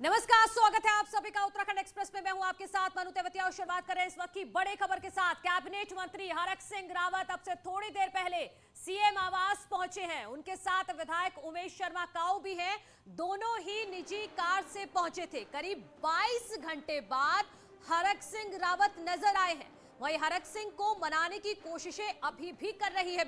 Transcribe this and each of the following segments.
नमस्कार, स्वागत है आप सभी का उत्तराखंड एक्सप्रेस में। मैं हूं आपके साथ मनु तेवतिया और शुरुआत करें इस वक्त की बड़ी खबर के साथ। कैबिनेट मंत्री हरक सिंह रावत अब से थोड़ी देर पहले सीएम आवास पहुंचे हैं। उनके साथ विधायक उमेश शर्मा काऊ भी हैं। दोनों ही निजी कार से पहुंचे थे। करीब 22 घंटे बाद हरक सिंह रावत नजर आए हैं। वहीं हरक सिंह को मनाने की कोशिशें अभी भी कर रही है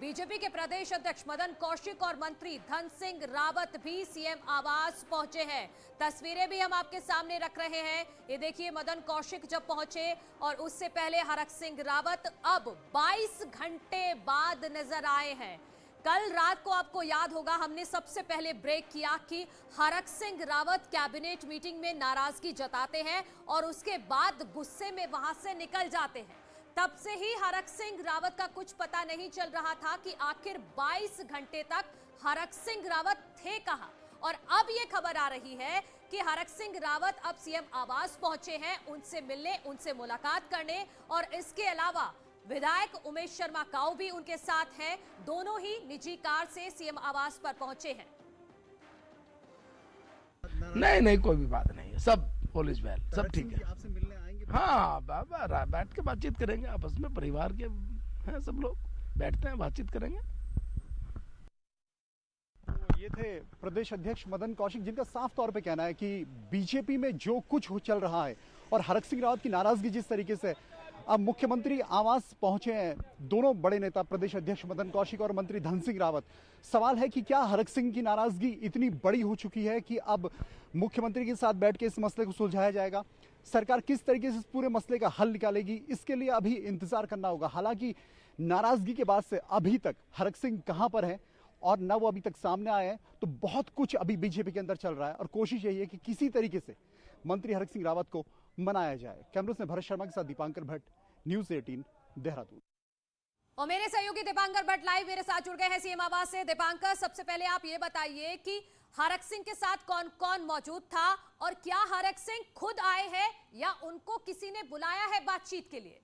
बीजेपी के प्रदेश अध्यक्ष मदन कौशिक और मंत्री धन सिंह रावत भी सीएम आवास पहुंचे हैं। तस्वीरें भी हम आपके सामने रख रहे हैं। ये देखिए, मदन कौशिक जब पहुंचे और उससे पहले हरक सिंह रावत अब 22 घंटे बाद नजर आए हैं। कल रात को आपको याद होगा, हमने सबसे पहले ब्रेक किया कि हरक सिंह रावत कैबिनेट मीटिंग में नाराजगी जताते हैं और उसके बाद गुस्से में वहां से निकल जाते हैं। तब से ही हरक सिंह रावत का कुछ पता नहीं चल रहा था कि आखिर 22 घंटे तक हरक सिंह रावत थे कहां। और अब ये खबर आ रही है कि हरक सिंह रावत अब सीएम आवास पहुंचे हैं, उनसे मिलने, उनसे मुलाकात करने। और इसके अलावा विधायक उमेश शर्मा काऊ भी उनके साथ हैं। दोनों ही निजी कार से सीएम आवास पर पहुंचे हैं। नहीं, कोई भी बात नहीं है, सब पुलिस वेल, सब ठीक है। आपसे मिलने आएंगे? हाँ, बैठ के बातचीत करेंगे आपस में, परिवार के हैं सब लोग, बैठते हैं, बातचीत करेंगे। तो ये थे प्रदेश अध्यक्ष मदन कौशिक, जिनका साफ तौर पे कहना है कि बीजेपी में जो कुछ चल रहा है और हरक सिंह रावत की नाराजगी जिस तरीके से अब मुख्यमंत्री आवास पहुंचे हैं दोनों बड़े नेता, प्रदेश अध्यक्ष मदन कौशिक और मंत्री धन सिंह रावत। सवाल है कि क्या हरक सिंह की नाराजगी इतनी बड़ी हो चुकी है कि अब मुख्यमंत्री के साथ बैठ के इस मसले को सुलझाया जाएगा? सरकार किस तरीके से इस पूरे मसले का हल निकालेगी, इसके लिए अभी इंतजार करना होगा। हालांकि नाराजगी के बाद से अभी तक हरक सिंह कहां पर है और न वो अभी तक सामने आए हैं, तो बहुत कुछ अभी बीजेपी के अंदर चल रहा है और कोशिश यही है कि किसी तरीके से मंत्री हरक सिंह रावत को मनाया जाए। कैमरे में भरत शर्मा के साथ दीपांकर भट्ट, न्यूज़ 18 देहरादून। और मेरे सहयोगी दीपांकर भट्ट लाइव मेरे साथ जुड़ गए हैं सीएम आवास से। दीपांकर, सबसे पहले आप ये बताइए कि हरक सिंह के साथ कौन कौन मौजूद था और क्या हरक सिंह खुद आए हैं या उनको किसी ने बुलाया है बातचीत के लिए?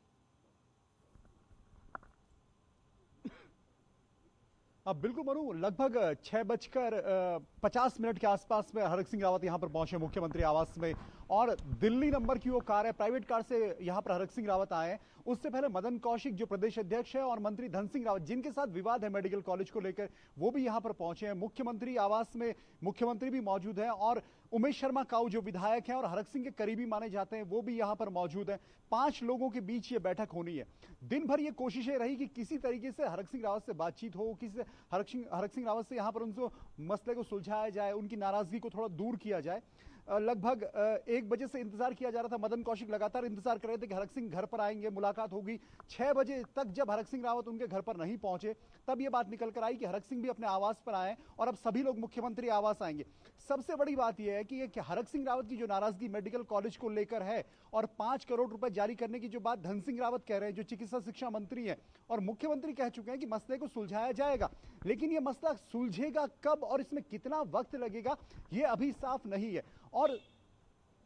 अब बिल्कुल मनु, लगभग 6:50 के आसपास में हरक सिंह रावत यहां पर पहुंचे मुख्यमंत्री आवास में और दिल्ली नंबर की वो कार है, प्राइवेट कार से यहां पर हरक सिंह रावत आए हैं। उससे पहले मदन कौशिक जो प्रदेश अध्यक्ष है और मंत्री धन सिंह रावत, जिनके साथ विवाद है मेडिकल कॉलेज को लेकर, वो भी यहां पर पहुंचे हैं। मुख्यमंत्री आवास में मुख्यमंत्री भी मौजूद है और उमेश शर्मा काऊ जो विधायक हैं और हरक सिंह के करीबी माने जाते हैं, वो भी यहां पर मौजूद हैं। 5 लोगों के बीच ये बैठक होनी है। दिन भर ये कोशिशें रही कि किसी तरीके से हरक सिंह रावत से बातचीत हो, किसी हरक सिंह रावत से यहां पर उनको मसले को सुलझाया जाए, उनकी नाराजगी को थोड़ा दूर किया जाए। लगभग 1 बजे से इंतजार किया जा रहा था। मदन कौशिक लगातार इंतजार कर रहे थे कि हरक सिंह घर पर आएंगे, मुलाकात होगी। 6 बजे तक जब हरक सिंह रावत उनके घर पर नहीं पहुंचे, तब ये बात निकल कर आई कि हरक सिंह भी अपने आवास पर आए और अब सभी लोग मुख्यमंत्री आवास आएंगे। सबसे बड़ी बात यह है कि हरक सिंह रावत की जो नाराजगी मेडिकल कॉलेज को लेकर है और 5 करोड़ रुपए जारी करने की जो बात धन सिंह रावत कह रहे हैं, जो चिकित्सा शिक्षा मंत्री हैं, और मुख्यमंत्री कह चुके हैं कि मसले को सुलझाया जाएगा, लेकिन यह मसला सुलझेगा कब और इसमें कितना वक्त लगेगा, यह अभी साफ नहीं है। और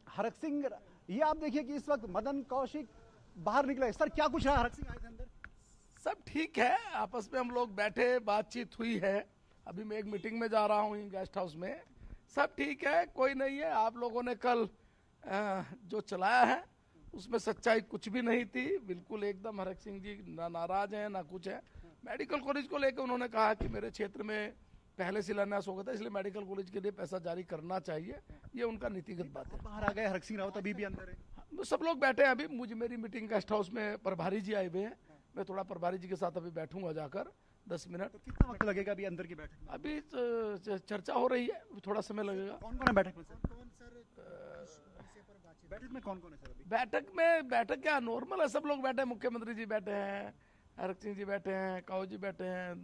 हरक सिंह, ये आप देखिए कि इस वक्त मदन कौशिक बाहर निकले। सर, क्या कुछ रहा? हरक सिंह आए थे अंदर? सब ठीक है, आपस में हम लोग बैठे, बातचीत हुई है। अभी मैं एक मीटिंग में जा रहा हूँ गेस्ट हाउस में। सब ठीक है, कोई नहीं है। आप लोगों ने कल जो चलाया है उसमें सच्चाई कुछ भी नहीं थी। बिल्कुल एकदम हरक सिंह जी ना नाराज हैं ना कुछ है। मेडिकल कॉलेज को लेकर उन्होंने कहा कि मेरे क्षेत्र में पहले शिलान्यास हो गया था, इसलिए मेडिकल कॉलेज के लिए पैसा जारी करना चाहिए। ये उनका नीतिगत बात है। बाहर आ गए, हरक सिंह रावत अभी भी अंदर है? सब लोग बैठे हैं। अभी मेरी मीटिंग गेस्ट हाउस में प्रभारी जी आए हुए हैं। मैं थोड़ा प्रभारी जी के साथ अभी बैठूंगा जाकर 10 मिनट। तो कितना वक्त लगेगा अभी अंदर की बैठक में? अभी चर्चा हो रही है, थोड़ा समय लगेगा। कौन कौन है बैठक में? बैठक में कौन कौन है सर अभी? बैठक क्या नॉर्मल है, सब लोग बैठे हैं। मुख्यमंत्री जी बैठे हैं, हरक सिंह जी बैठे हैं, काऊ जी बैठे हैं,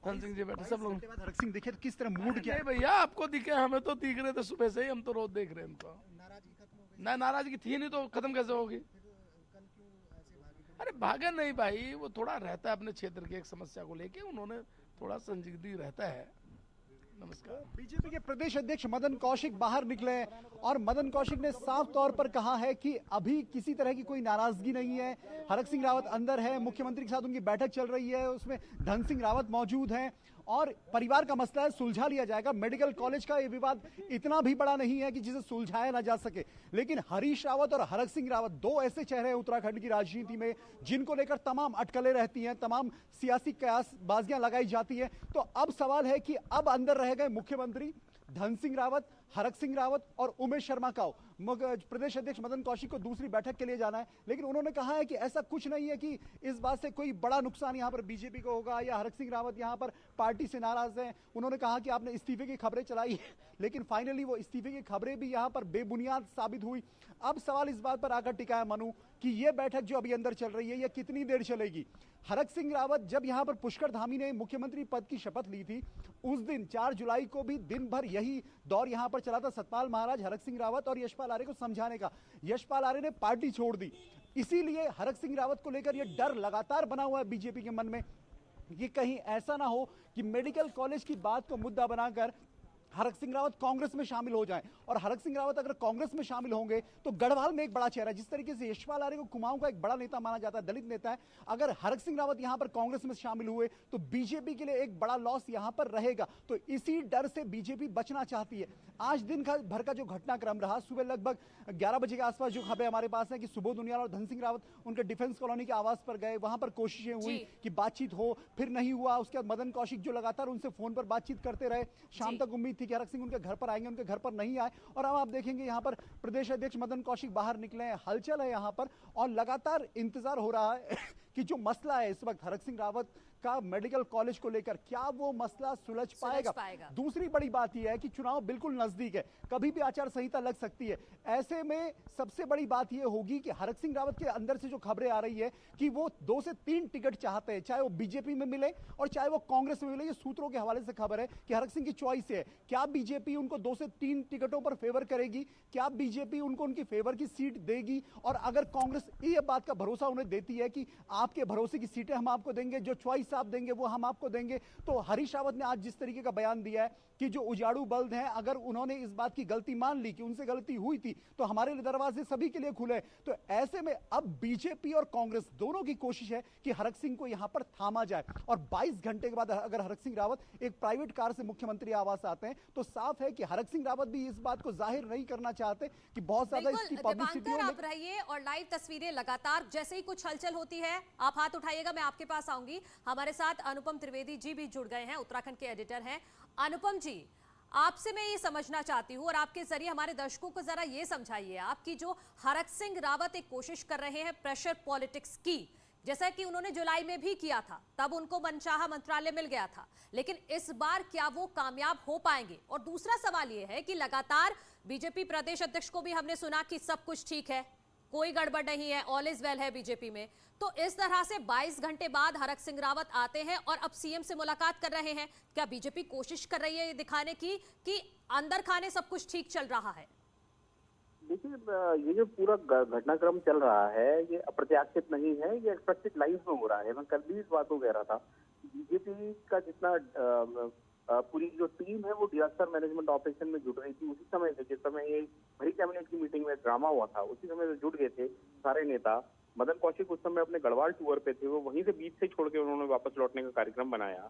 धन सिंह जी बैठे, सब लोग। हरक सिंह दिखे तो किस तरह मूड क्या है? भैया आपको दिखे, हमें तो दिख रहे थे सुबह से ही, हम तो रोज देख रहे हैं उनको। ना नाराजगी थी नहीं तो खत्म कैसे होगी? अरे भागे नहीं भाई, वो थोड़ा रहता है अपने क्षेत्र की एक समस्या को लेके, उन्होंने थोड़ा संजीदगी रहता है। नमस्कार। बीजेपी के प्रदेश अध्यक्ष मदन कौशिक बाहर निकले और मदन कौशिक ने साफ तौर पर कहा है कि अभी किसी तरह की कोई नाराजगी नहीं है। हरक सिंह रावत अंदर है, मुख्यमंत्री के साथ उनकी बैठक चल रही है, उसमें धन सिंह रावत मौजूद हैं और परिवार का मसला है, सुलझा लिया जाएगा। मेडिकल कॉलेज का ये विवाद इतना भी बड़ा नहीं है कि जिसे सुलझाया ना जा सके, लेकिन हरीश रावत और हरक सिंह रावत दो ऐसे चेहरे हैं उत्तराखंड की राजनीति में जिनको लेकर तमाम अटकलें रहती हैं, तमाम सियासी कयासबाजियां लगाई जाती हैं। तो अब सवाल है कि अब अंदर रह गए मुख्यमंत्री धन सिंह रावत, हरक सिंह रावत और उमेश शर्मा का प्रदेश अध्यक्ष मदन कौशिक को दूसरी बैठक के लिए जाना है, लेकिन उन्होंने कहा है कि ऐसा कुछ नहीं है कि इस बात से कोई बड़ा नुकसान यहां पर बीजेपी को होगा या हरक सिंह रावत यहां पर पार्टी से नाराज हैं। उन्होंने कहा कि आपने इस्तीफे की खबरें चलाई लेकिन फाइनली वो इस्तीफे की खबरें भी यहां पर बेबुनियाद साबित हुई। अब सवाल इस बात पर आकर टिका है मनु कि ये बैठक जो अभी अंदर चल रही है ये कितनी देर चलेगी। हरक सिंह रावत जब यहां पर पुष्कर धामी ने मुख्यमंत्री पद की शपथ ली थी उस दिन 4 जुलाई को भी दिन भर यही दौर यहां पर चला था सतपाल महाराज, हरक सिंह रावत और यशपाल आर्य को समझाने का। यशपाल आर्य ने पार्टी छोड़ दी, इसीलिए हरक सिंह रावत को लेकर यह डर लगातार बना हुआ है बीजेपी के मन में कि कहीं ऐसा ना हो कि मेडिकल कॉलेज की बात को मुद्दा बनाकर हरक सिंह रावत कांग्रेस में शामिल हो जाएं। और हरक सिंह रावत अगर कांग्रेस में शामिल होंगे तो गढ़वाल में एक बड़ा चेहरा है, जिस तरीके से यशपाल आर्य को कुमाऊं का एक बड़ा नेता माना जाता है, दलित नेता है, अगर हरक सिंह रावत यहां पर कांग्रेस में शामिल हुए तो बीजेपी के लिए एक बड़ा लॉस यहां पर रहेगा। तो इसी डर से बीजेपी बचना चाहती है। आज दिन भर का जो घटनाक्रम रहा, सुबह लगभग 11 बजे के आसपास जो खबरें हमारे पास है कि सुबोध उनियाल और धन सिंह रावत उनके डिफेंस कॉलोनी के आवास पर गए, वहां पर कोशिशें हुई कि बातचीत हो, फिर नहीं हुआ। उसके बाद मदन कौशिक जो लगातार उनसे फोन पर बातचीत करते रहे, शाम तक उम्मीद थी कि हरक सिंह उनके घर पर आएंगे, उनके घर पर नहीं आए। और अब आप देखेंगे यहाँ पर प्रदेश अध्यक्ष मदन कौशिक बाहर निकले हैं, हलचल है यहाँ पर और लगातार इंतजार हो रहा है कि जो मसला है इस वक्त हरक सिंह रावत का मेडिकल कॉलेज को लेकर क्या वो मसला सुलझ पाएगा। दूसरी बड़ी बात यह है कि चुनाव बिल्कुल नजदीक है, कभी भी आचार संहिता लग सकती है। ऐसे में सबसे बड़ी बात यह होगी कि हरक सिंह रावत के अंदर से जो खबरें आ रही है कि वो 2 से 3 टिकट चाहते हैं, चाहे वो बीजेपी में मिले और चाहे वो कांग्रेस में मिले। ये सूत्रों के हवाले से खबर है कि हरक सिंह की चॉइस है, क्या बीजेपी उनको 2 से 3 टिकटों पर फेवर करेगी, क्या बीजेपी उनको उनकी फेवर की सीट देगी। और अगर कांग्रेस ये बात का भरोसा उन्हें देती है कि आपके भरोसे की सीटें हम आपको देंगे, जो चॉइस आप देंगे वो हम आपको देंगे, तो हरीश रावत ने आज जिस तरीके का बयान दिया है कि जो उजाड़ू बल्द हैं अगर उन्होंने इस बात की गलती मान ली कि उनसे गलती हुई थी तो हमारे लिए दरवाजे सभी के लिए खुले। तो ऐसे में अब बीजेपी और कांग्रेस दोनों की कोशिश है कि हरक सिंह को यहां पर थामा जाए। और 22 घंटे के बाद अगर हरक सिंह रावत एक प्राइवेट कार से मुख्यमंत्री आवास आते हैं तो साफ है कि हरक सिंह रावत भी इस बात को जाहिर नहीं करना चाहते कि बहुत ज्यादा इसकी पब्लिसिटी हो। आप रहिए और लाइव तस्वीरें लगातार, जैसे ही कुछ हलचल होती है आप हाथ उठाइएगा, मैं आपके पास आऊंगी। हमारे साथ अनुपम त्रिवेदी जी भी जुड़ गए हैं, उत्तराखंड के एडिटर हैं। अनुपम जी, आपसे मैं ये समझना चाहती हूँ और आपके जरिए हमारे दर्शकों को जरा ये समझाइए आप कि जो हरक सिंह रावत एक कोशिश कर रहे हैं प्रेशर पॉलिटिक्स की, जैसा कि उन्होंने जुलाई में भी किया था, तब उनको मनचाहा मंत्रालय मिल गया था, लेकिन इस बार क्या वो कामयाब हो पाएंगे। और दूसरा सवाल ये है कि लगातार बीजेपी प्रदेश अध्यक्ष को भी हमने सुना कि सब कुछ ठीक है, कोई गड़बड़ नहीं है, ऑल इज वेल है बीजेपी में। तो इस तरह से 22 घंटे बाद हरक सिंह रावत आते हैं और अब सीएम से मुलाकात कर रहे हैं, क्या बीजेपी कोशिश कर रही है ये दिखाने की कि अंदर खाने सब कुछ ठीक चल रहा है? देखिए, ये जो पूरा घटनाक्रम चल रहा है ये अप्रत्याशित नहीं है, ये एक्सपेक्टेड लाइफ में हो रहा है। मैं कल भी इस बात को कह रहा था, बीजेपी का जितना पूरी जो टीम है वो डिजास्टर मैनेजमेंट ऑपरेशन में जुट रही थी, उसी समय से जिस समय ये भरी कैबिनेट की मीटिंग में ड्रामा हुआ था उसी समय से जुट गए थे सारे नेता। मदन कौशिक उस समय अपने गढ़वाल टूर पे थे, वो वहीं से बीच से छोड़ के उन्होंने वापस लौटने का कार्यक्रम बनाया।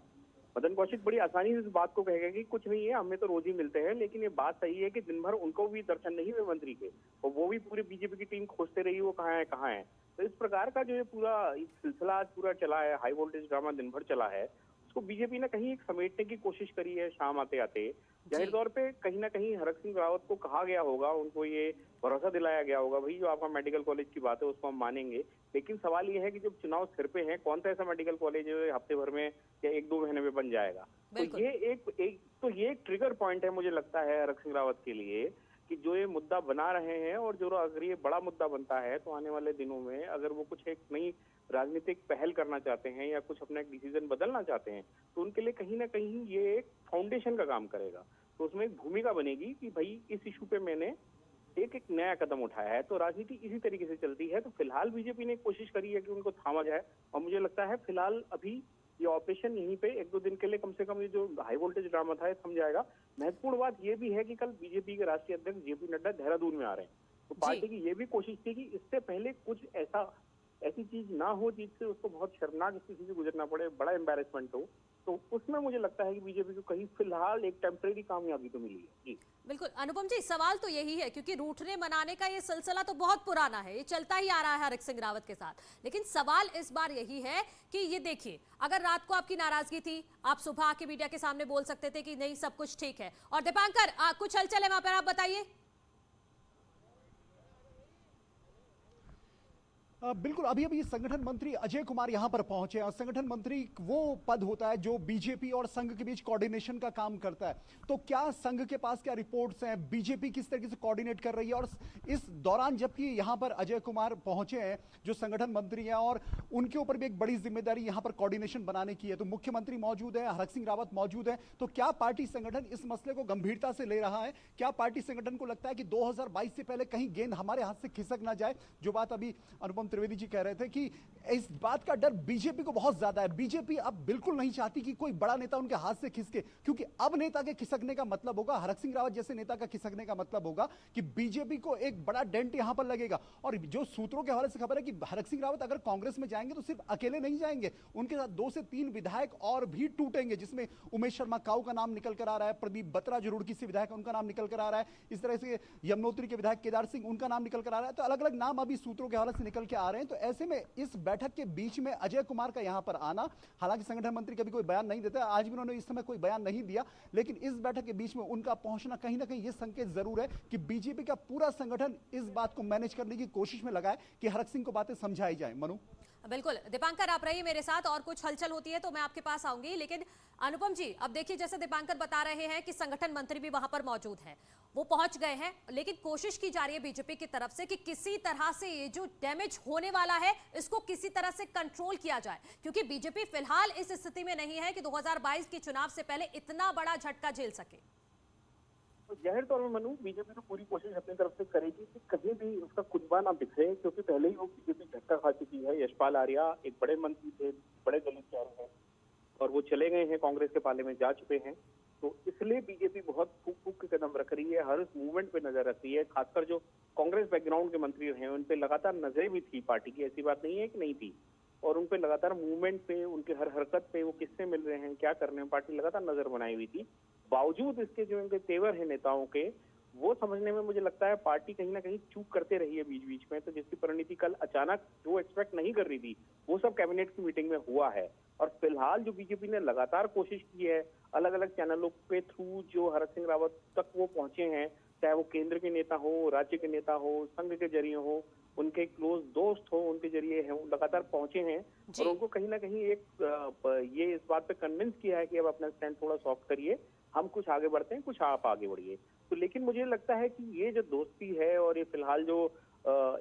मदन कौशिक बड़ी आसानी से इस बात को कहेगा कि कुछ नहीं है, हमें तो रोज ही मिलते हैं, लेकिन ये बात सही है कि दिन भर उनको भी दर्शन नहीं हुए मंत्री के, और वो भी पूरी बीजेपी की टीम खोजते रही वो कहाँ है कहाँ है। तो इस प्रकार का जो ये पूरा सिलसिला पूरा चला है, हाई वोल्टेज ड्रामा दिन भर चला है, उसको बीजेपी ने कहीं एक समेटने की कोशिश करी है शाम आते आते। जाहिर तौर पे कहीं ना कहीं हरक सिंह रावत को कहा गया होगा, उनको ये भरोसा दिलाया गया होगा, भाई जो आपका मेडिकल कॉलेज की बात है उसको हम मानेंगे, लेकिन सवाल ये है कि जब चुनाव सिर पे है, कौन सा ऐसा मेडिकल कॉलेज है हफ्ते भर में या 1-2 महीने में बन जाएगा। तो ये एक ट्रिगर पॉइंट है मुझे लगता है हरक सिंह रावत के लिए, कि जो ये मुद्दा बना रहे हैं और जो अगर ये बड़ा मुद्दा बनता है तो आने वाले दिनों में अगर वो कुछ एक नई राजनीतिक पहल करना चाहते हैं या कुछ अपना एक डिसीजन बदलना चाहते हैं तो उनके लिए कहीं ना कहीं ये एक फाउंडेशन का काम करेगा। तो उसमें एक भूमिका बनेगी कि भाई इस इशू पे मैंने एक नया कदम उठाया है। तो राजनीति इसी तरीके से चलती है। तो फिलहाल बीजेपी ने कोशिश करी है कि उनको थामा जाए, और मुझे लगता है फिलहाल अभी ये ऑपरेशन यहीं पे 1-2 दिन के लिए कम से कम ये जो हाई वोल्टेज ड्रामा था थम जाएगा। महत्वपूर्ण बात ये भी है कि कल बीजेपी के राष्ट्रीय अध्यक्ष जेपी नड्डा देहरादून में आ रहे हैं, तो पार्टी की ये भी कोशिश थी कि इससे पहले कुछ ऐसा ऐसी चीज ना हो जिससे उसको बहुत शर्मनाक स्थिति से गुजरना पड़े, बड़ा एम्बैरेसमेंट हो, तो उसमें मुझे लगता है कि बीजेपी को कहीं फिलहाल एक टेम्परेरी कामयाबी तो मिली है। जी बिल्कुल अनुपम जी, सवाल तो यही है क्योंकि रूठने मनाने का ये सिलसिला तो बहुत पुराना है, ये चलता ही आ रहा है हरक सिंह रावत के साथ। लेकिन सवाल इस बार यही है कि ये देखिए, अगर रात को आपकी नाराजगी थी, आप सुबह आके मीडिया के सामने बोल सकते थे कि नहीं सब कुछ ठीक है। और दीपांकर, कुछ हलचल है वहां पर, आप बताइए। बिल्कुल, अभी अभी संगठन मंत्री अजय कुमार यहां पर पहुंचे और संगठन मंत्री वो पद होता है जो बीजेपी और संघ के बीच कोऑर्डिनेशन का काम करता है। तो क्या संघ के पास क्या रिपोर्ट्स हैं, बीजेपी किस तरीके से कोऑर्डिनेट कर रही है? और इस दौरान जबकि यहां पर अजय कुमार पहुंचे हैं जो संगठन मंत्री हैं और उनके ऊपर भी एक बड़ी जिम्मेदारी यहां पर कोऑर्डिनेशन बनाने की है, तो मुख्यमंत्री मौजूद है, हरक सिंह रावत मौजूद है, तो क्या पार्टी संगठन इस मसले को गंभीरता से ले रहा है? क्या पार्टी संगठन को लगता है कि 2022 से पहले कहीं गेंद हमारे हाथ से खिसक ना जाए? जो बात अभी अनुपम त्रिवेदी जी कह रहे थे कि इस बात का डर बीजेपी को बहुत ज्यादा है। बीजेपी अब बिल्कुल नहीं चाहती कि कोई बड़ा नेता उनके हाथ से खिसके, क्योंकि अब नेता के खिसकने का मतलब होगा, हरक सिंह रावत जैसे नेता का खिसकने का मतलब होगा कि बीजेपी को एक बड़ा डेंट यहां पर लगेगा। और जो सूत्रों के हवाले से खबर है कि हरक सिंह रावत अगर कांग्रेस में जाएंगे तो सिर्फ अकेले नहीं जाएंगे, उनके साथ 2 से 3 विधायक और भी टूटेंगे, जिसमें उमेश शर्मा काऊ का नाम निकल कर आ रहा है, प्रदीप बत्रा जो रुड़की से विधायक उनका नाम निकल कर आ रहा है, इस तरह से यमुनोत्री के विधायक केदार सिंह उनका नाम निकल कर आ रहा है। तो अलग अलग नाम अभी सूत्रों के हवाले से निकल के आ रहे हैं। तो ऐसे में इस बैठक के बीच में अजय कुमार का यहां पर आना, हालांकि संगठन मंत्री कभी कोई बयान नहीं देता, आज भी उन्होंने इस समय कोई बयान नहीं दिया, लेकिन इस बैठक के बीच में उनका पहुंचना कहीं ना कहीं यह संकेत जरूर है कि बीजेपी का पूरा संगठन इस बात को मैनेज करने की कोशिश में लगा है कि हरक सिंह को बातें समझाई जाए। मनु, बिल्कुल दीपांकर, आप रहिए मेरे साथ, और कुछ हलचल होती है तो मैं आपके पास आऊंगी। लेकिन अनुपम जी, अब देखिए जैसे दीपांकर बता रहे हैं कि संगठन मंत्री भी वहां पर मौजूद है, वो पहुंच गए हैं, लेकिन कोशिश की जा रही है बीजेपी की तरफ से कि किसी तरह से ये जो डैमेज होने वाला है इसको किसी तरह से कंट्रोल किया जाए, क्योंकि बीजेपी फिलहाल इस स्थिति में नहीं है कि 2022 के चुनाव से पहले इतना बड़ा झटका झेल सके। तो जाहिर तौर में मनु, बीजेपी तो पूरी कोशिश अपनी तरफ से करेगी कि कहीं भी उसका कुंबा ना बिखरे, क्योंकि पहले ही वो बीजेपी झटका खा चुकी है। यशपाल आर्या एक बड़े मंत्री थे, बड़े दलित चेहरे हैं, और वो चले गए हैं, कांग्रेस के पाले में जा चुके हैं। तो इसलिए बीजेपी बहुत फूक फूक के कदम रख रही है, हर उस मूवमेंट पे नजर रखती है। खासकर जो कांग्रेस बैकग्राउंड के मंत्री हैं उन पे लगातार नजरें भी थी पार्टी की, ऐसी बात नहीं है कि नहीं थी, और उन पे लगातार मूवमेंट पे, उनके हर हरकत पे, वो किससे मिल रहे हैं, क्या कर रहे हैं, पार्टी लगातार नजर बनाई हुई थी। बावजूद इसके जो इनके तेवर है नेताओं के, वो समझने में मुझे लगता है पार्टी कहीं ना कहीं चूक करते रही है बीच बीच में। तो जिसकी परिणति कल अचानक जो एक्सपेक्ट नहीं कर रही थी वो सब कैबिनेट की मीटिंग में हुआ है। और फिलहाल जो बीजेपी ने लगातार कोशिश की है अलग अलग चैनलों पे थ्रू जो हरक सिंह रावत तक वो पहुंचे हैं, चाहे वो केंद्र के नेता हो, राज्य के नेता हो, संघ के जरिए हो, उनके क्लोज दोस्त हो, उनके जरिए हैं, वो लगातार पहुंचे हैं और उनको कहीं ना कहीं एक ये इस बात पे कन्विंस किया है कि अब अपना स्टैंड थोड़ा सॉफ्ट करिए, हम कुछ आगे बढ़ते हैं, कुछ आप आगे बढ़िए। तो लेकिन मुझे लगता है कि ये जो दोस्ती है और ये फिलहाल जो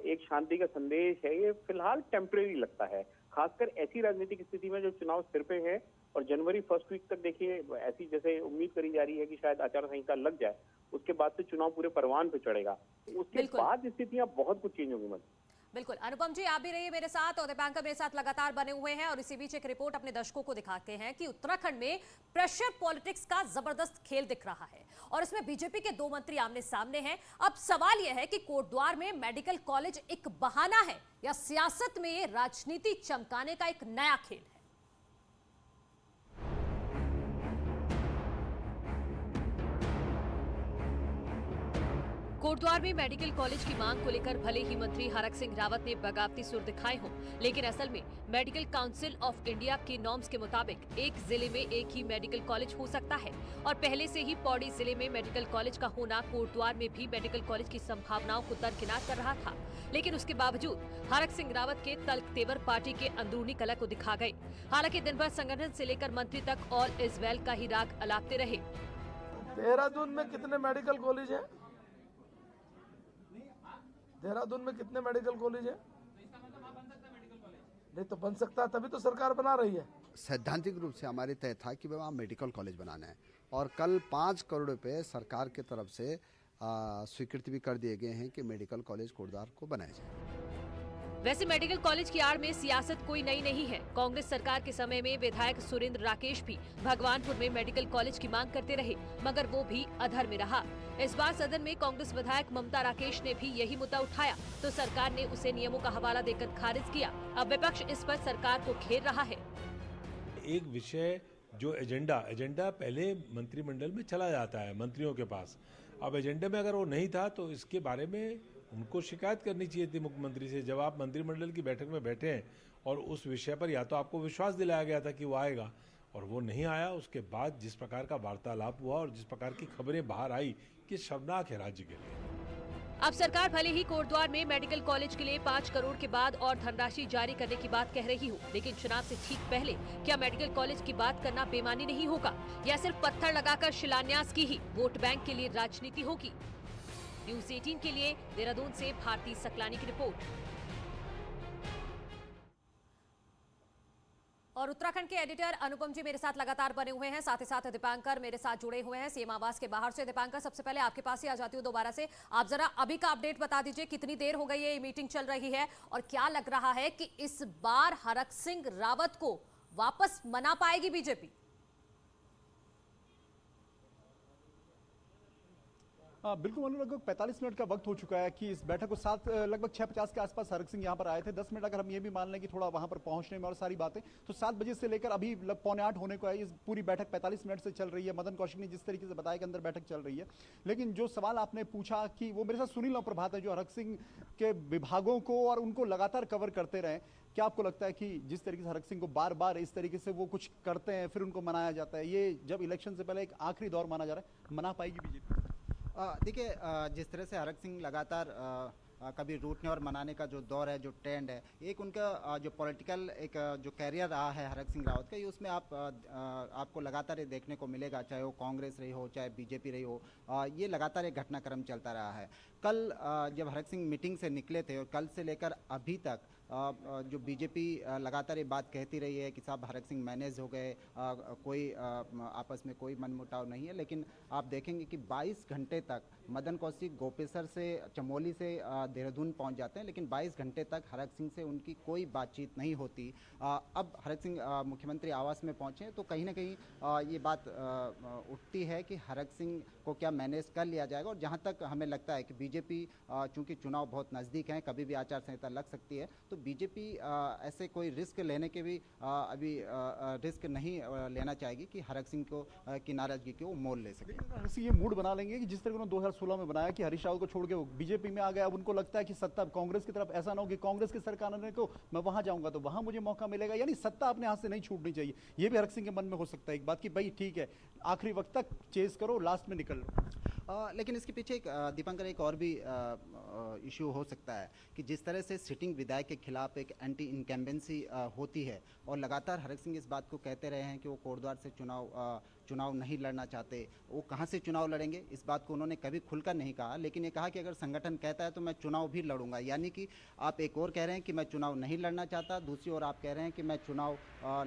एक शांति का संदेश है, ये फिलहाल टेम्परेरी लगता है, खासकर ऐसी राजनीतिक स्थिति में जो चुनाव सिर पे है। और जनवरी फर्स्ट वीक तक देखिए ऐसी जैसे उम्मीद करी जा रही है कि शायद आचार संहिता लग जाए, उसके बाद से चुनाव पूरे परवान पे चढ़ेगा, तो उसके बाद स्थितियां बहुत कुछ चेंज होंगी। बिल्कुल अनुपम जी, आप भी रहिए मेरे साथ, और दीपांकर मेरे साथ लगातार बने हुए हैं। और इसी बीच एक रिपोर्ट अपने दर्शकों को दिखाते हैं कि उत्तराखंड में प्रेशर पॉलिटिक्स का जबरदस्त खेल दिख रहा है और इसमें बीजेपी के 2 मंत्री आमने सामने हैं। अब सवाल यह है कि कोटद्वार में मेडिकल कॉलेज एक बहाना है या सियासत में राजनीति चमकाने का एक नया खेल है। कोटद्वार में मेडिकल कॉलेज की मांग को लेकर भले ही मंत्री हरक सिंह रावत ने बगावती सुर दिखाए हों, लेकिन असल में मेडिकल काउंसिल ऑफ इंडिया के नॉर्म्स के मुताबिक एक जिले में एक ही मेडिकल कॉलेज हो सकता है और पहले से ही पौड़ी जिले में मेडिकल कॉलेज का होना कोटद्वार में भी मेडिकल कॉलेज की संभावनाओं को दरकिनार कर रहा था। लेकिन उसके बावजूद हरक सिंह रावत के तल्ख तेवर पार्टी के अंदरूनी कलह को दिखा गए। हालांकि दिन भर संगठन से लेकर मंत्री तक ऑल इज वेल का ही राग अलापते रहे। देहरादून में कितने मेडिकल कॉलेज है? देहरादून में कितने मेडिकल कॉलेज है? नहीं तो बन सकता है, तभी तो सरकार बना रही है। सैद्धांतिक रूप से हमारे तय था कि वहाँ मेडिकल कॉलेज बनाना है और कल 5 करोड़ रुपए सरकार की तरफ से स्वीकृति भी कर दिए गए हैं कि मेडिकल कॉलेज कोटद्वार को बनाया जाए। वैसे मेडिकल कॉलेज की आड़ में सियासत कोई नई नहीं है। कांग्रेस सरकार के समय में विधायक सुरेंद्र राकेश भी भगवानपुर में मेडिकल कॉलेज की मांग करते रहे, मगर वो भी अधर में रहा। इस बार सदन में कांग्रेस विधायक ममता राकेश ने भी यही मुद्दा उठाया तो सरकार ने उसे नियमों का हवाला देकर खारिज किया। अब विपक्ष इस पर सरकार को घेर रहा है। एक विषय जो एजेंडा पहले मंत्रिमंडल में चला जाता है मंत्रियों के पास। अब एजेंडे में अगर वो नहीं था तो इसके बारे में उनको शिकायत करनी चाहिए थी मुख्यमंत्री से। जब आप मंत्रिमंडल की बैठक में बैठे हैं और उस विषय पर या तो आपको विश्वास दिलाया गया था कि वो आएगा और वो नहीं आया, उसके बाद जिस प्रकार का वार्तालाप हुआ और जिस प्रकार की खबरें बाहर आई कि शर्मनाक है राज्य के लिए। अब सरकार भले ही कोटद्वार में मेडिकल कॉलेज के लिए 5 करोड़ के बाद और धनराशि जारी करने की बात कह रही हो, लेकिन चुनाव से ठीक पहले क्या मेडिकल कॉलेज की बात करना बेईमानी नहीं होगा या सिर्फ पत्थर लगाकर शिलान्यास की ही वोट बैंक के लिए राजनीति होगी? न्यूज़ 18 के लिए देहरादून से भारती सकलानी की रिपोर्ट। और उत्तराखंड के एडिटर अनुपम जी मेरे साथ लगातार बने हुए हैं, साथ ही साथ दीपांकर मेरे साथ जुड़े हुए हैं सीएम आवास के बाहर से। दीपांकर, सबसे पहले आपके पास ही आ जाती हूँ दोबारा से। आप जरा अभी का अपडेट बता दीजिए, कितनी देर हो गई है ये मीटिंग चल रही है और क्या लग रहा है कि इस बार हरक सिंह रावत को वापस मना पाएगी बीजेपी? बिल्कुल मनु, लगभग 45 मिनट का वक्त हो चुका है कि इस बैठक को लगभग 6:50 के आसपास हरक सिंह यहाँ पर आए थे। 10 मिनट अगर हम ये भी मान लें कि थोड़ा वहाँ पर पहुँचने में और सारी बातें, तो 7 बजे से लेकर अभी 7:45 होने को है। इस पूरी बैठक 45 मिनट से चल रही है। मदन कौशिक ने जिस तरीके से बताया कि अंदर बैठक चल रही है, लेकिन जो सवाल आपने पूछा कि वो मेरे साथ सुनील और प्रभात है जो हरक सिंह के विभागों को और उनको लगातार कवर करते रहे। क्या आपको लगता है कि जिस तरीके से हरक सिंह को बार बार इस तरीके से वो कुछ करते हैं फिर उनको मनाया जाता है, ये जब इलेक्शन से पहले एक आखिरी दौर माना जा रहा है, मना पाएगी बीजेपी? देखिए, जिस तरह से हरक सिंह लगातार कभी रूठने और मनाने का जो दौर है, जो ट्रेंड है, एक उनका जो पॉलिटिकल एक जो कैरियर रहा है हरक सिंह रावत का, ये उसमें आपको लगातार ये देखने को मिलेगा, चाहे वो कांग्रेस रही हो चाहे बीजेपी रही हो, ये लगातार एक घटनाक्रम चलता रहा है। कल जब हरक सिंह मीटिंग से निकले थे और कल से लेकर अभी तक जो बीजेपी लगातार ये बात कहती रही है कि साहब हरक सिंह मैनेज हो गए, कोई आपस में कोई मनमुटाव नहीं है, लेकिन आप देखेंगे कि 22 घंटे तक मदन कौशिक गोपेसर से चमोली से देहरादून पहुंच जाते हैं, लेकिन 22 घंटे तक हरक सिंह से उनकी कोई बातचीत नहीं होती। अब हरक सिंह मुख्यमंत्री आवास में पहुंचे तो कहीं ना कहीं ये बात उठती है कि हरक सिंह को क्या मैनेज कर लिया जाएगा। और जहाँ तक हमें लगता है कि बीजेपी चूँकि चुनाव बहुत नज़दीक हैं, कभी भी आचार संहिता लग सकती है, तो बीजेपी ऐसे कोई रिस्क लेने के भी अभी रिस्क नहीं लेना चाहेगी कि हरक सिंह को की नाराजगी को मोल ले सके। हरक सिंह ये मूड बना लेंगे कि जिस तरह उन्होंने 2016 में बनाया कि हरीश रावत को छोड़ के वो बीजेपी में आ गया, अब उनको लगता है कि सत्ता कांग्रेस की तरफ, ऐसा ना हो कि कांग्रेस की सरकार आने को मैं वहां जाऊंगा तो वहां मुझे मौका मिलेगा, यानी सत्ता अपने हाथ से नहीं छूटनी चाहिए। ये भी हरक सिंह के मन में हो सकता है एक बात कि भाई ठीक है, आखिरी वक्त तक चेस करो, लास्ट में निकल लो। लेकिन इसके पीछे एक दीपांकर एक और भी इशू हो सकता है कि जिस तरह से सिटिंग विधायक के खिलाफ एक एंटी इनकम्बेंसी होती है और लगातार हरक सिंह इस बात को कहते रहे हैं कि वो कोटद्वार से चुनाव नहीं लड़ना चाहते। वो कहाँ से चुनाव लड़ेंगे इस बात को उन्होंने कभी खुलकर नहीं कहा, लेकिन ये कहा कि अगर संगठन कहता है तो मैं चुनाव भी लड़ूंगा। यानी कि आप एक और कह रहे हैं कि मैं चुनाव नहीं लड़ना चाहता, दूसरी ओर आप कह रहे हैं कि मैं चुनाव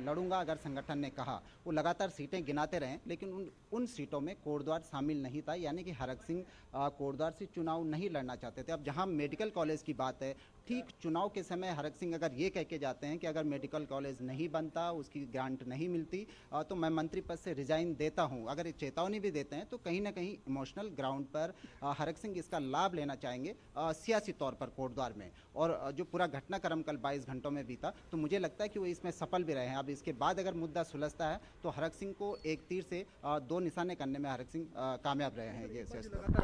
लड़ूंगा अगर संगठन ने कहा। वो लगातार सीटें गिनाते रहे, लेकिन उन सीटों में कोटद्वार शामिल नहीं था, यानी कि हरक सिंह कोटद्वार से चुनाव नहीं लड़ना चाहते थे। अब जहाँ मेडिकल कॉलेज की बात है, ठीक चुनाव के समय हरक सिंह अगर ये कह के जाते हैं कि अगर मेडिकल कॉलेज नहीं बनता, उसकी ग्रांट नहीं मिलती तो मैं मंत्री पद से रिजाइन देता हूं, अगर ये चेतावनी भी देते हैं तो कहीं ना कहीं इमोशनल ग्राउंड पर हरक सिंह इसका लाभ लेना चाहेंगे सियासी तौर पर कोटद्वार में। और जो पूरा घटनाक्रम कल 22 घंटों में बीता तो मुझे लगता है कि वो इसमें सफल भी रहे हैं। अब इसके बाद अगर मुद्दा सुलझता है तो हरक सिंह को एक तीर से 2 निशाने करने में हरक सिंह कामयाब रहे हैं। ये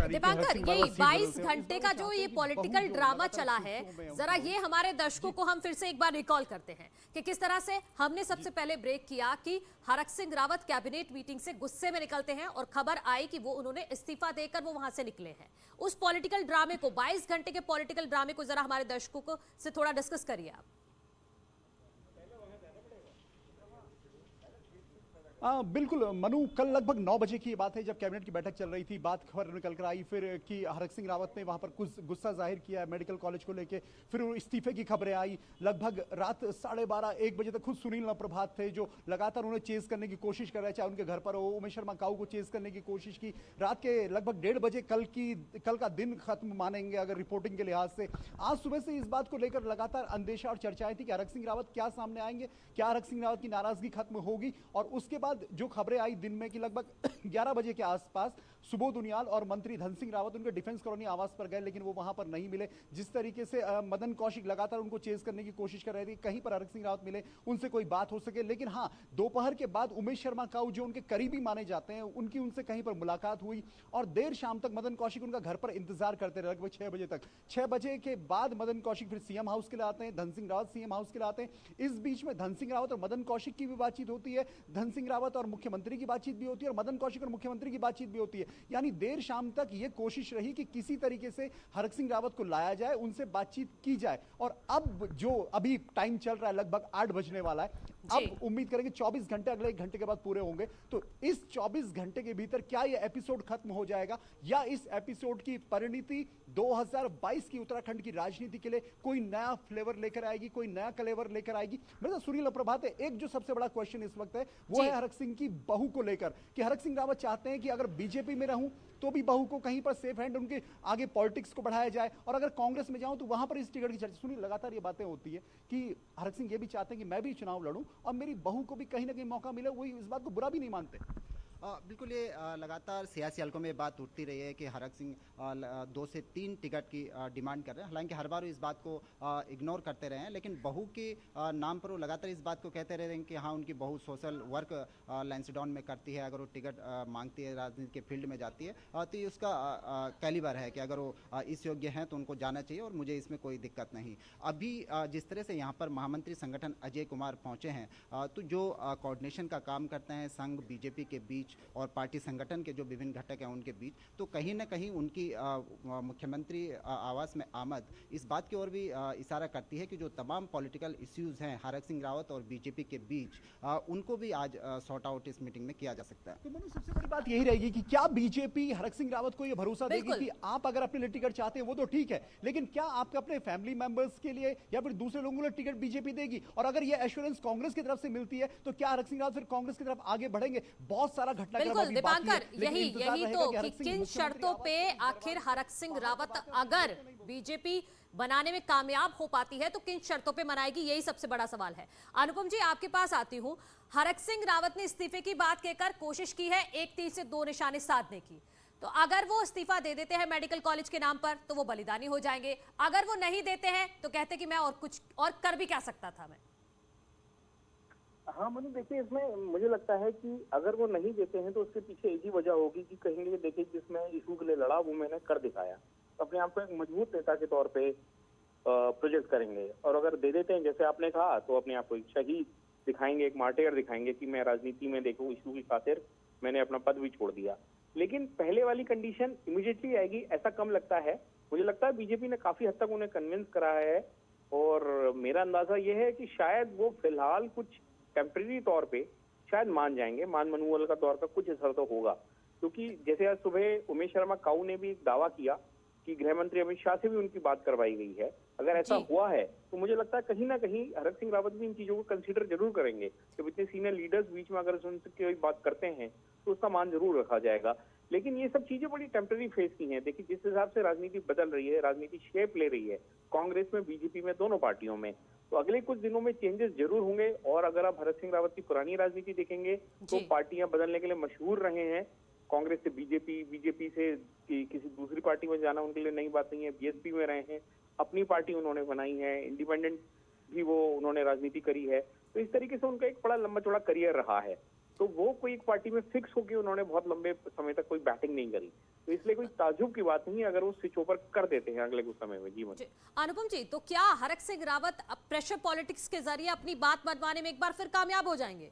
दीपांकर, ये 22 घंटे का जो ये पॉलिटिकल ड्रामा चला है, जरा ये हमारे दर्शकों को हम फिर से एक बार रिकॉल करते हैं कि किस तरह से हमने सबसे पहले ब्रेक किया कि हरक सिंह रावत कैबिनेट मीटिंग से गुस्से में निकलते हैं और खबर आई कि वो उन्होंने इस्तीफा देकर वो वहां से निकले हैं। उस पॉलिटिकल ड्रामे को, 22 घंटे के पॉलिटिकल ड्रामे को जरा हमारे दर्शकों को से थोड़ा डिस्कस करिए आप। बिल्कुल मनु, कल लगभग 9 बजे की ये बात है जब कैबिनेट की बैठक चल रही थी। बात खबर निकल कर आई फिर कि हरक सिंह रावत ने वहां पर कुछ गुस्सा जाहिर किया मेडिकल कॉलेज को लेके। फिर इस्तीफे की खबरें आई। लगभग रात 12:30-1 बजे तक खुद सुनील नप्रभात थे जो लगातार उन्हें चेस करने की कोशिश कर रहे, चाहे उनके घर पर हो। उमेश शर्मा काऊ को चेस करने की कोशिश की। रात के लगभग 1:30 बजे कल का दिन खत्म मानेंगे अगर रिपोर्टिंग के लिहाज से। आज सुबह से इस बात को लेकर लगातार अंदेशा और चर्चाएं थी कि हरक सिंह रावत क्या सामने आएंगे, क्या हरक सिंह रावत की नाराजगी खत्म होगी। और उसके बाद जो खबरें आई दिन में कि लगभग 11 बजे के आसपास सुबोध उनियाल और मंत्री धन सिंह रावत उनके डिफेंस कॉलोनी आवास पर गए, लेकिन वो वहां पर नहीं मिले। जिस तरीके से मदन कौशिक लगातार उनको चेस करने की कोशिश कर रहे थे कहीं पर हरक सिंह रावत मिले, उनसे कोई बात हो सके। लेकिन हाँ, दोपहर के बाद उमेश शर्मा काऊ जो उनके करीबी माने जाते हैं उनकी उनसे कहीं पर मुलाकात हुई और देर शाम तक मदन कौशिक उनका घर पर इंतजार करते रहे, लगभग 6 बजे तक। 6 बजे के बाद मदन कौशिक फिर सीएम हाउस के लिए आते हैं, धन सिंह रावत सीएम हाउस के लिए आते हैं। इस बीच में धन सिंह रावत और मदन कौशिक की भी बातचीत होती है, धन सिंह रावत और मुख्यमंत्री की बातचीत भी होती है और मदन कौशिक और मुख्यमंत्री की बातचीत भी होती है। यानी देर शाम तक यह कोशिश रही कि किसी तरीके से हरक सिंह रावत को लाया जाए, उनसे बातचीत की जाए। और अब जो अभी टाइम चल रहा है लगभग 8 बजने वाला है, अब उम्मीद करेंगे 24 घंटे अगले 1 घंटे के बाद पूरे होंगे। तो इस 24 घंटे के भीतर क्या यह एपिसोड खत्म हो जाएगा या इस एपिसोड की परिणति 2022 की उत्तराखंड की राजनीति के लिए कोई नया फ्लेवर लेकर आएगी, कोई नया कलेवर लेकर आएगी। मेरा सुनील प्रभात है, एक जो सबसे बड़ा क्वेश्चन इस वक्त है वो है हरक सिंह की बहू को लेकर कि हरक सिंह रावत चाहते हैं कि अगर बीजेपी में रहूं तो भी बहू को कहीं पर सेफ हैंड उनके आगे पॉलिटिक्स को बढ़ाया जाए और अगर कांग्रेस में जाऊं तो वहां पर इस टिकट की चर्चा। सुनिए, लगातार ये बातें होती है कि हरक सिंह ये भी चाहते हैं कि मैं भी चुनाव लड़ूं और मेरी बहू को भी कहीं ना कहीं मौका मिले, वो इस बात को बुरा भी नहीं मानते। बिल्कुल, ये लगातार सियासी हलकों में बात उठती रही है कि हरक सिंह 2 से 3 टिकट की डिमांड कर रहे हैं। हालांकि हर बार इस बात को इग्नोर करते रहे हैं, लेकिन बहू के नाम पर वो लगातार इस बात को कहते रहे हैं कि हाँ, उनकी बहू सोशल वर्क लैंसडाउन में करती है। अगर वो टिकट मांगती है, राजनीति के फील्ड में जाती है तो ये उसका कैलिबर है कि अगर वो इस योग्य हैं तो उनको जाना चाहिए और मुझे इसमें कोई दिक्कत नहीं। अभी जिस तरह से यहाँ पर महामंत्री संगठन अजय कुमार पहुँचे हैं तो जो कोऑर्डिनेशन का काम करते हैं संघ बीजेपी के बीच और पार्टी संगठन के जो विभिन्न घटक हैं उनके बीच, तो कहीं ना कहीं उनकी मुख्यमंत्री आवास में आमद इस बात की ओर भी इशारा करती है कि जो तमाम पॉलिटिकल इश्यूज हैं हरक सिंह रावत और बीजेपी के बीच उनको भी आज सॉर्ट आउट इस मीटिंग में किया जा सकता है। तो मनु, सबसे बड़ी बात यही रहेगी कि क्या बीजेपी हरक सिंह रावत को यह भरोसा देगी कि आप अगर अपने लिए टिकट चाहते हैं वो तो ठीक है, लेकिन क्या आपके अपने फैमिली मेंबर्स के लिए या फिर दूसरे लोगों के लिए टिकट बीजेपी देगी? और अगर ये एश्योरेंस कांग्रेस की तरफ से मिलती है तो क्या हरक सिंह रावत फिर कांग्रेस की तरफ आगे बढ़ेंगे? बहुत सारा बिल्कुल दीपांकर, यही तो कि किन शर्तों पे आखिर हरक सिंह रावत अगर बीजेपी बनाने में कामयाब हो पाती है तो किन शर्तों पे मनाएगी, यही सबसे बड़ा सवाल है। अनुपम जी, आपके पास आती हूं। हरक सिंह रावत ने इस्तीफे की बात कहकर कोशिश की है 1 तीर से 2 निशाने साधने की। तो अगर वो इस्तीफा दे देते हैं मेडिकल कॉलेज के नाम पर तो वो बलिदानी हो जाएंगे, अगर वो नहीं देते हैं तो कहते कि मैं और कुछ और कर भी क्या सकता था मैं। हाँ मनु, देखिए इसमें मुझे लगता है कि अगर वो नहीं देते हैं तो उसके पीछे एक ही वजह होगी कि कहेंगे देखिए जिसमें इशू के लिए लड़ा वो मैंने कर दिखाया, तो अपने आप को एक मजबूत नेता के तौर पे प्रोजेक्ट करेंगे। और अगर दे देते हैं जैसे आपने कहा तो अपने आप को एक शहीद दिखाएंगे, एक मार्टियर दिखाएंगे कि मैं राजनीति में देखो इशू की खातिर मैंने अपना पद भी छोड़ दिया। लेकिन पहले वाली कंडीशन इमीडिएटली आएगी ऐसा कम लगता है। मुझे लगता है बीजेपी ने काफी हद तक उन्हें कन्विंस करा है और मेरा अंदाजा यह है कि शायद वो फिलहाल कुछ टेम्परेरी तौर पे शायद मान जाएंगे, मान मनूवल का तौर पर कुछ असर तो होगा। क्योंकि जैसे आज सुबह उमेश शर्मा काऊ ने भी एक दावा किया कि गृह मंत्री अमित शाह से भी उनकी बात करवाई गई है। अगर ऐसा हुआ है तो मुझे लगता है कहीं ना कहीं हरक सिंह रावत भी इन चीजों को कंसीडर जरूर करेंगे कि इतने सीनियर लीडर्स बीच में अगर उनसे कोई बात करते हैं तो उसका मान जरूर रखा जाएगा। लेकिन ये सब चीजें बड़ी टेम्परेरी फेज की हैं। देखिए जिस हिसाब से राजनीति बदल रही है, राजनीति शेप ले रही है कांग्रेस में, बीजेपी में, दोनों पार्टियों में, तो अगले कुछ दिनों में चेंजेस जरूर होंगे। और अगर आप हरक सिंह रावत की पुरानी राजनीति देखेंगे तो पार्टियां बदलने के लिए मशहूर रहे हैं। कांग्रेस से बीजेपी, बीजेपी से किसी दूसरी पार्टी में जाना उनके लिए नई बात नहीं है। बीएसपी में रहे हैं, अपनी पार्टी उन्होंने बनाई है, इंडिपेंडेंट भी वो उन्होंने राजनीति करी है। तो इस तरीके से उनका एक बड़ा लंबा चौड़ा करियर रहा है। तो वो कोई एक पार्टी में फिक्स होकर उन्होंने बहुत लंबे समय तक कोई बैटिंग नहीं करी, तो इसलिए कोई ताज्जुब की बात नहीं है अगर वो स्विच ओवर कर देते हैं अगले कुछ समय में। जीवन अनुपम जी, तो क्या हरक सिंह रावत प्रेशर पॉलिटिक्स के जरिए अपनी बात मनवाने में एक बार फिर कामयाब हो जाएंगे?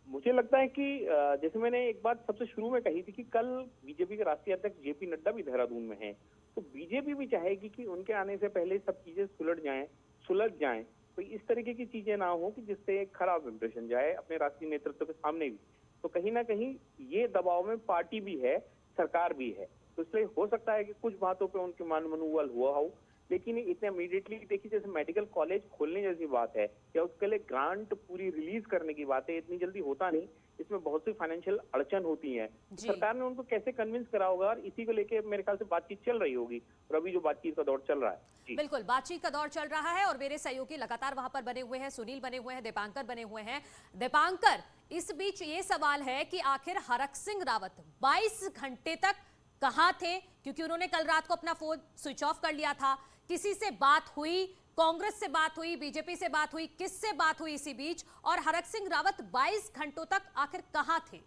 मुझे लगता है कि जैसे मैंने एक बात सबसे शुरू में कही थी कि कल बीजेपी के राष्ट्रीय अध्यक्ष जेपी नड्डा भी देहरादून में हैं, तो बीजेपी भी चाहेगी कि उनके आने से पहले सब चीजें सुलझ जाएं कोई इस तरीके की चीजें ना हो कि जिससे एक खराब इंप्रेशन जाए अपने राष्ट्रीय नेतृत्व के सामने भी। तो कहीं ना कहीं ये दबाव में पार्टी भी है, सरकार भी है, तो इसलिए हो सकता है कि कुछ बातों पे उनके मन मनोबल हुआ हो, लेकिन इतने इमीडिएटली देखिए जैसे मेडिकल कॉलेज खोलने जैसी बात है या उसके लिए ग्रांट पूरी रिलीज करने की बात है, इतनी जल्दी होता नहीं, इसमें बहुत सी फाइनेंशियल अड़चन होती है। सरकार ने उनको कैसे कन्विंस करा होगा, और इसी को लेके मेरे ख्याल से बातचीत चल रही होगी, और अभी जो बातचीत का दौर चल रहा है। बिल्कुल बातचीत का दौर चल रहा है और मेरे सहयोगी लगातार वहां पर बने हुए हैं, सुनील बने हुए हैं, दीपांकर बने हुए हैं। दीपांकर, इस बीच ये सवाल है कि आखिर हरक सिंह रावत 22 घंटे तक कहां थे, क्योंकि उन्होंने कल रात को अपना फोन स्विच ऑफ कर लिया था। किसी से बात हुई, कांग्रेस से बात हुई, बीजेपी से बात हुई, किससे बात हुई इसी बीच, और हरक सिंह रावत 22 घंटों तक आखिर कहां थे?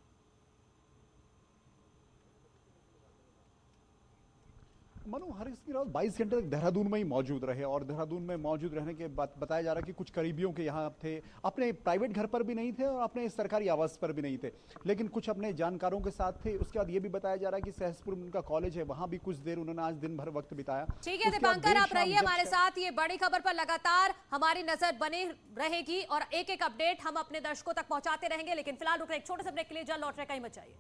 मनु, हरक सिंह रावत 22 घंटे तक देहरादून में ही मौजूद रहे और देहरादून में मौजूद रहने के बाद बताया जा रहा है कि कुछ करीबियों के यहाँ थे, अपने प्राइवेट घर पर भी नहीं थे और अपने सरकारी आवास पर भी नहीं थे, लेकिन कुछ अपने जानकारों के साथ थे। उसके बाद ये भी बताया जा रहा है कि सहसपुर में उनका कॉलेज है, वहां भी कुछ देर उन्होंने आज दिन भर वक्त बिताया। ठीक है दीपांकर, आप रहिए हमारे साथ, ये बड़ी खबर पर लगातार हमारी नजर बनी रहेगी और एक एक अपडेट हम अपने दर्शकों तक पहुंचाते रहेंगे। लेकिन फिलहाल रुक रहे एक छोटे से ब्रेक के लिए, जल्द लौट रहे, कहीं मत जाइए।